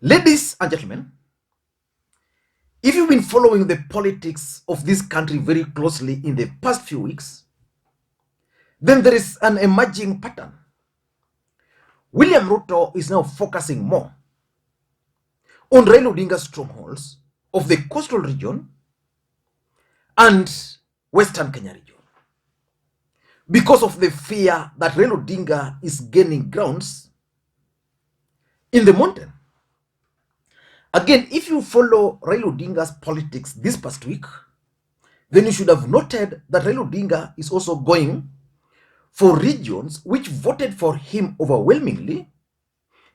Ladies and gentlemen, if you've been following the politics of this country very closely in the past few weeks, then there is an emerging pattern. William Ruto is now focusing more on Raila Odinga's strongholds of the coastal region and Western Kenya region because of the fear that Raila Odinga is gaining grounds in the mountain. Again, if you follow Raila Odinga's politics this past week, then you should have noted that Raila Odinga is also going for regions which voted for him overwhelmingly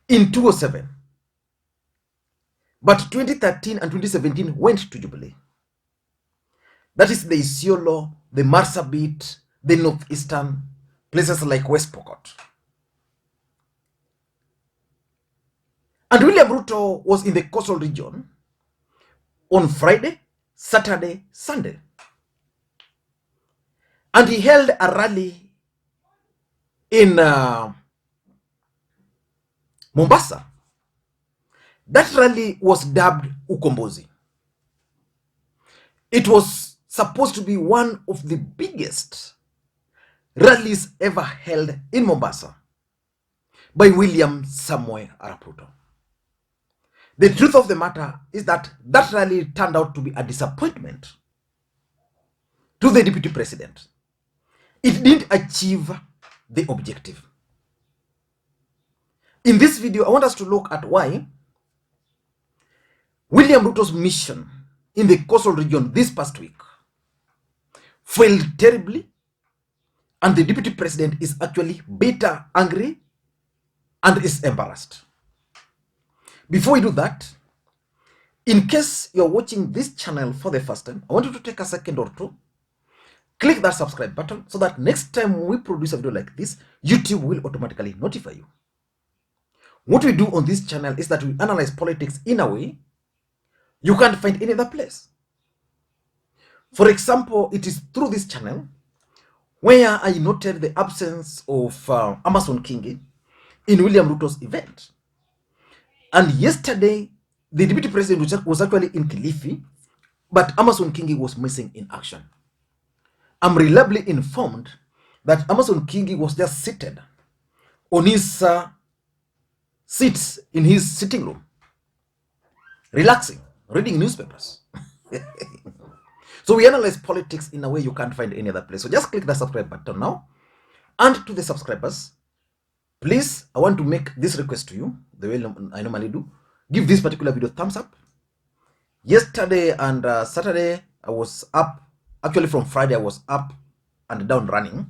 in 2007. But 2013 and 2017 went to Jubilee. That is the Isiolo, the Marsabit, the Northeastern, places like West Pokot. And William Ruto was in the coastal region on Friday, Saturday, Sunday. And he held a rally in Mombasa. That rally was dubbed Ukombozi. It was supposed to be one of the biggest rallies ever held in Mombasa by William Samoei Arap Ruto. The truth of the matter is that that rally turned out to be a disappointment to the deputy president. It didn't achieve the objective. In this video, I want us to look at why William Ruto's mission in the coastal region this past week failed terribly, and the deputy president is actually bitter, angry, and is embarrassed. Before we do that, in case you're watching this channel for the first time, I want you to take a second or two, click that subscribe button so that next time we produce a video like this, YouTube will automatically notify you. What we do on this channel is that we analyze politics in a way you can't find any other place. For example, it is through this channel where I noted the absence of Amason Kingi in William Ruto's event. And yesterday, the deputy president was actually in Kilifi, but Amason Kingi was missing in action. I'm reliably informed that Amason Kingi was just seated on his seats in his sitting room, relaxing, reading newspapers. So we analyze politics in a way you can't find any other place. So just click the subscribe button now. And to the subscribers, please, I want to make this request to you, the way I normally do. Give this particular video a thumbs up. Yesterday and Saturday, I was up. Actually, from Friday, I was up and down running.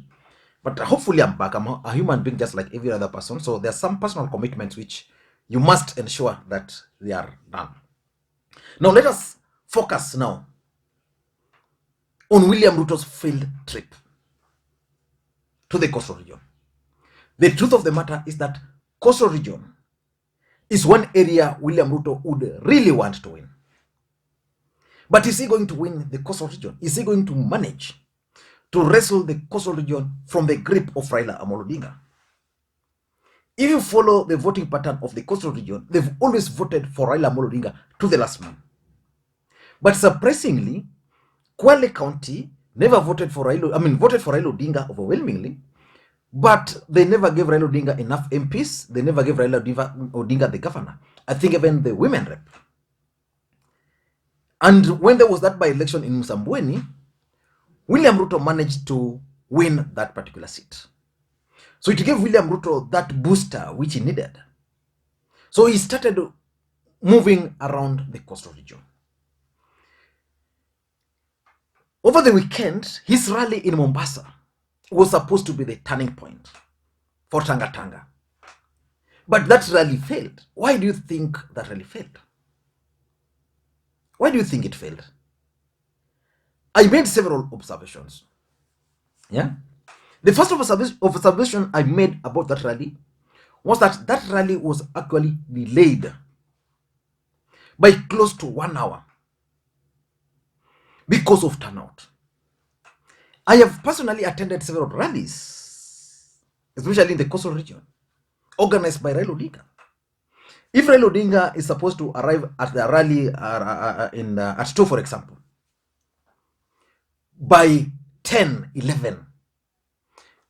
But hopefully, I'm back. I'm a human being just like every other person. So there are some personal commitments which you must ensure that they are done. Now, let us focus now on William Ruto's failed trip to the coastal region. The truth of the matter is that coastal region is one area William Ruto would really want to win. But is he going to win the coastal region? Is he going to manage to wrestle the coastal region from the grip of Raila Odinga? If you follow the voting pattern of the coastal region, they've always voted for Raila Odinga to the last man. But surprisingly, Kwale County never voted for voted for Raila Odinga overwhelmingly, but they never gave Raila Odinga enough MPs. They never gave Raila Odinga the governor. I think even the women rep. And when there was that by-election in Msambweni, William Ruto managed to win that particular seat. So it gave William Ruto that booster which he needed. So he started moving around the coastal region. Over the weekend, his rally in Mombasa was supposed to be the turning point for Tanga Tanga. But that rally failed. Why do you think that rally failed? Why do you think it failed? I made several observations. Yeah. The first observation I made about that rally was that that rally was actually delayed by close to 1 hour because of turnout. I have personally attended several rallies, especially in the coastal region, organized by Raila Odinga. If Raila Odinga is supposed to arrive at the rally at 2, for example, by 10, 11,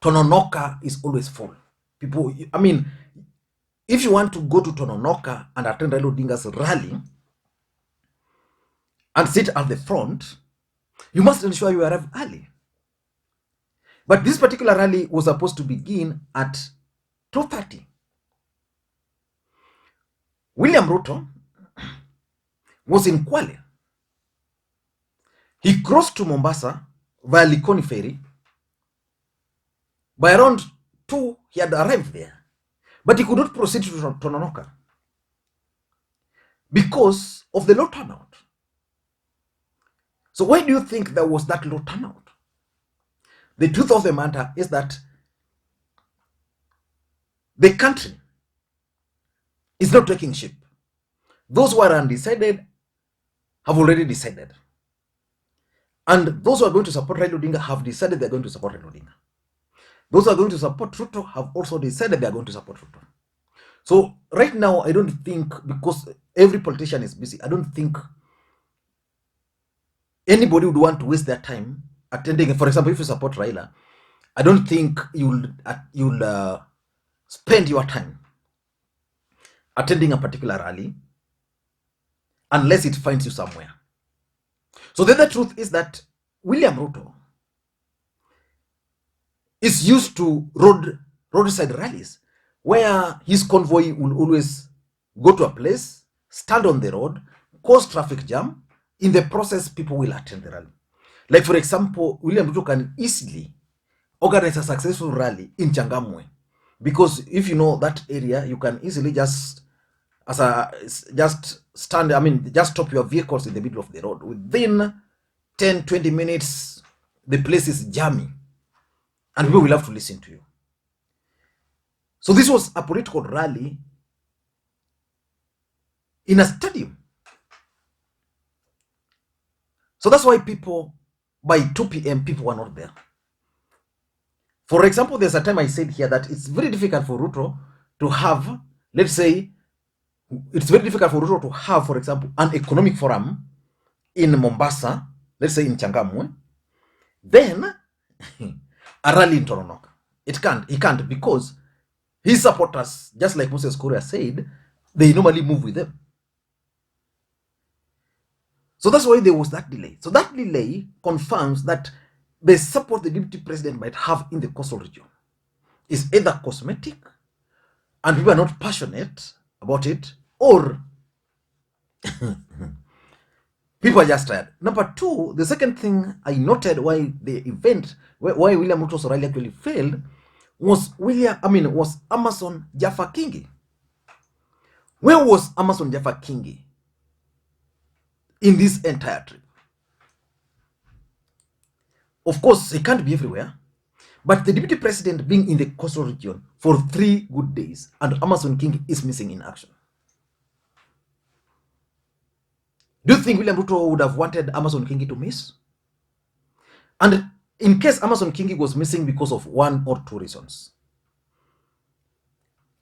Tononoka is always full. People, I mean, if you want to go to Tononoka and attend Raila Odinga's rally and sit at the front, you must ensure you arrive early. But this particular rally was supposed to begin at 2:30. William Ruto was in Kwale. He crossed to Mombasa via Likoni ferry. By around 2, he had arrived there. But he could not proceed to Tononoka because of the low turnout. So why do you think there was that low turnout? The truth of the matter is that the country is not taking shape. Those who are undecided have already decided. And those who are going to support Raila Odinga have decided they are going to support Raila Odinga. Those who are going to support Ruto have also decided they are going to support Ruto. So right now, I don't think, because every politician is busy, I don't think anybody would want to waste their time attending. For example, if you support Raila, I don't think you'll spend your time attending a particular rally unless it finds you somewhere. So the other truth is that William Ruto is used to roadside rallies where his convoy will always go to a place, stand on the road, cause traffic jam. In the process, people will attend the rally. Like, for example, William Ruto can easily organize a successful rally in Changamwe, because if you know that area, you can easily just stop your vehicles in the middle of the road. Within 10-20 minutes, the place is jamming and people will have to listen to you. So this was a political rally in a stadium. So that's why people, by 2 p.m., people were not there. For example, there's a time I said here that it's very difficult for Ruto to have, let's say, it's very difficult for Ruto to have, for example, an economic forum in Mombasa, let's say in Changamwe, then a rally in Tononoka. He can't, because his supporters, just like Moses Kuria said, they normally move with them. So that's why there was that delay. So that delay confirms that the support the deputy president might have in the coastal region is either cosmetic and people are not passionate about it, or people are just tired. Number two, the second thing I noted why the event, why William Ruto's rally actually failed, was Amason Jaffa Kingi. Where was Amason Jaffa Kingi in this entire trip? Of course, he can't be everywhere, but the deputy president being in the coastal region for 3 good days and Amason Kingi is missing in action. Do you think William Ruto would have wanted Amason Kingi to miss? And in case Amason Kingi was missing because of 1 or 2 reasons,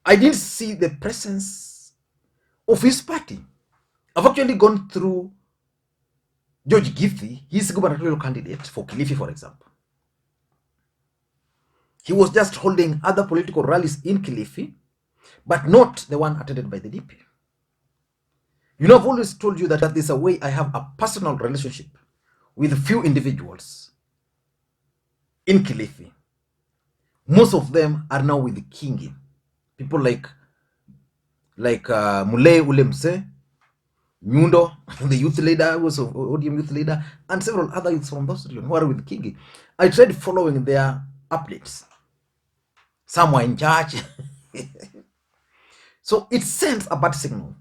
I didn't see the presence of his party. I've actually gone through George Githi, his gubernatorial candidate for Kilifi, for example. He was just holding other political rallies in Kilifi, but not the one attended by the DP. You know, I've always told you that there's a way I have a personal relationship with a few individuals in Kilifi. Most of them are now with the Kingi. People like Mule Ulemse, Nyundo, the youth leader, was ODM youth leader, and several other youths from those regions who are with Kingi. I tried following their updates. Some were in church. So it sends a bad signal.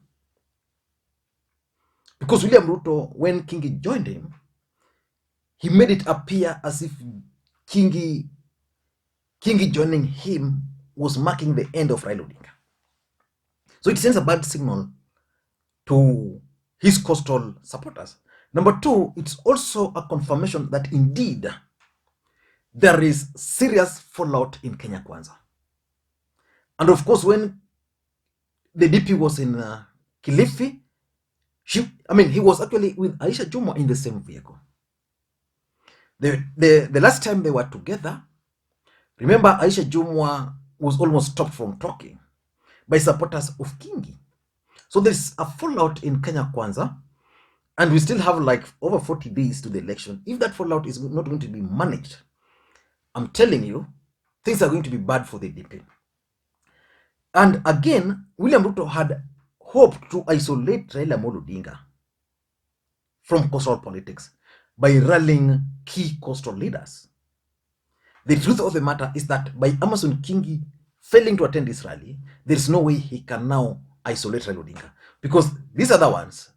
Because William Ruto, when Kingi joined him, he made it appear as if Kingi joining him was marking the end of Raila Odinga. So it sends a bad signal to his coastal supporters. Number two, it's also a confirmation that indeed there is serious fallout in Kenya Kwanza. And of course, when The DP was in Kilifi. He was actually with Aisha Jumwa in the same vehicle. The last time they were together, remember, Aisha Jumwa was almost stopped from talking by supporters of Kingi. So there's a fallout in Kenya Kwanza, and we still have like over 40 days to the election. If that fallout is not going to be managed, I'm telling you, things are going to be bad for the DP. And again, William Ruto had hoped to isolate Raila Odinga from coastal politics by rallying key coastal leaders. The truth of the matter is that by Amason Kingi failing to attend this rally, there is no way he can now isolate Raila Odinga, because these other ones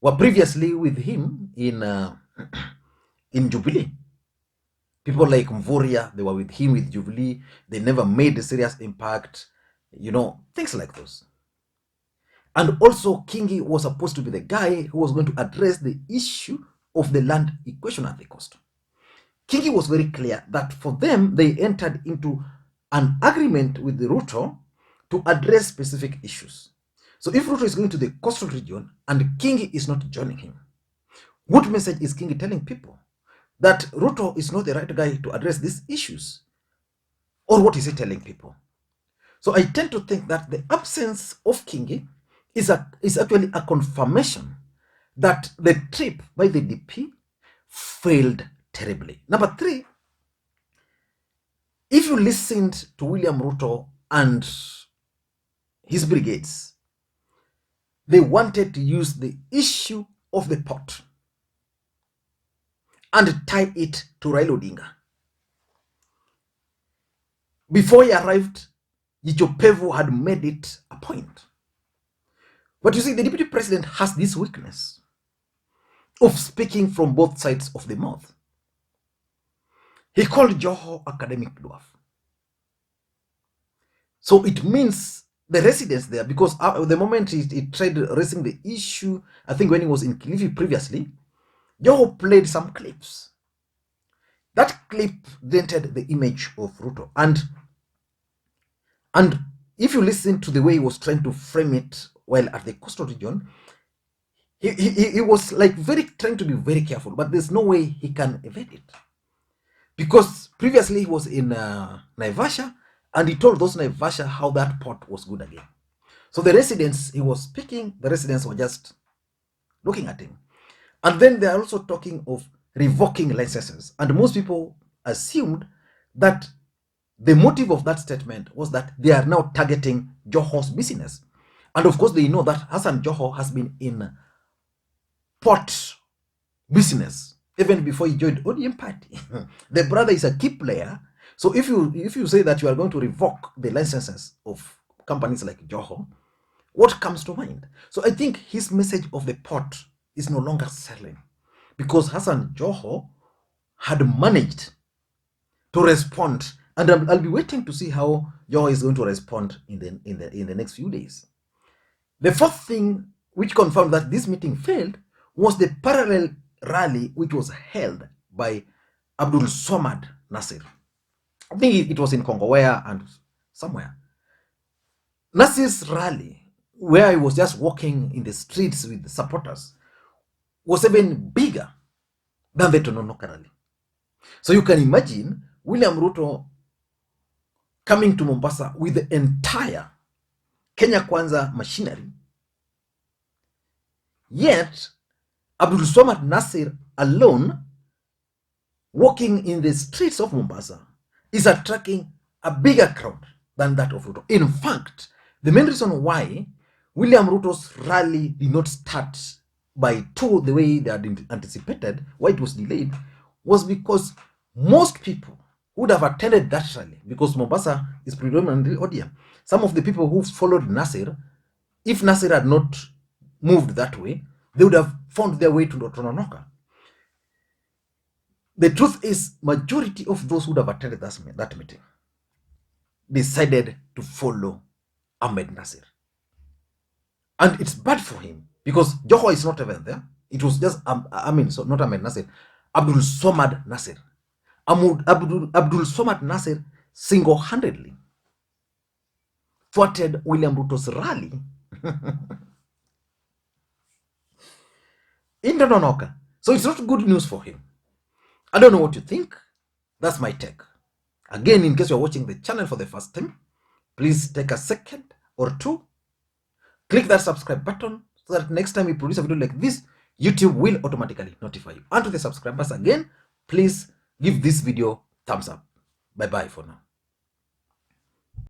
were previously with him in Jubilee. People like Mvoria, they were with him with Jubilee. They never made a serious impact, things like those. And also, Kingi was supposed to be the guy who was going to address the issue of the land equation at the coast. Kingi was very clear that for them, they entered into an agreement with the Ruto to address specific issues. So if Ruto is going to the coastal region and Kingi is not joining him, what message is Kingi telling people? That Ruto is not the right guy to address these issues? Or what is he telling people? So I tend to think that the absence of Kingi is actually a confirmation that the trip by the DP failed terribly. Number three, if you listened to William Ruto and his brigades, they wanted to use the issue of the port and tie it to Raila Odinga. Before he arrived, Yichopevu had made it a point. But you see, the deputy president has this weakness of speaking from both sides of the mouth. He called Joho academic dwarf. So it means the residents there, because the moment he tried raising the issue, I think when he was in Kilifi previously, Joho played some clips. That clip dented the image of Ruto. And if you listen to the way he was trying to frame it while at the coastal region, he was like trying to be very careful, but there's no way he can evade it. Because previously he was in Naivasha, and he told those Naivasha how that port was good again. So the residents, he was speaking, the residents were just looking at him. And then they are also talking of revoking licenses. And most people assumed that the motive of that statement was that they are now targeting Joho's business. And of course, they know that Hassan Joho has been in port business even before he joined ODM party. The brother is a key player. So if you say that you are going to revoke the licenses of companies like Joho, what comes to mind? So I think his message of the port is no longer selling, because Hassan Joho had managed to respond, and I'll be waiting to see how Joho is going to respond in the next few days. The fourth thing which confirmed that this meeting failed was the parallel rally which was held by Abdul Somad Nasir. I think it was in Kongowea and somewhere. Nasir's rally, where he was just walking in the streets with the supporters, was even bigger than the Tononoka rally. So you can imagine William Ruto coming to Mombasa with the entire Kenya Kwanza machinery, yet Abdul Swamad Nasir alone walking in the streets of Mombasa is attracting a bigger crowd than that of Ruto. In fact, the main reason why William Ruto's rally did not start by 2 the way they had anticipated, why it was delayed, was because most people would have attended that rally, because Mombasa is predominantly ODM. Some of the people who followed Nasir, if Nasir had not moved that way, they would have found their way to Tononoka. The truth is, majority of those who would have attended that meeting decided to follow Ahmed Nasir. And it's bad for him, because Joho is not even there. It was just, not Ahmed Nasir, Abdul Somad Nasir. Abdul Somad Nasir single-handedly thwarted William Ruto's rally in Tononoka. So it's not good news for him. I don't know what you think. That's my take. Again, in case you're watching the channel for the first time, please take a second or two, click that subscribe button so that next time we produce a video like this, YouTube will automatically notify you. And to the subscribers again, please give this video thumbs up. Bye bye for now.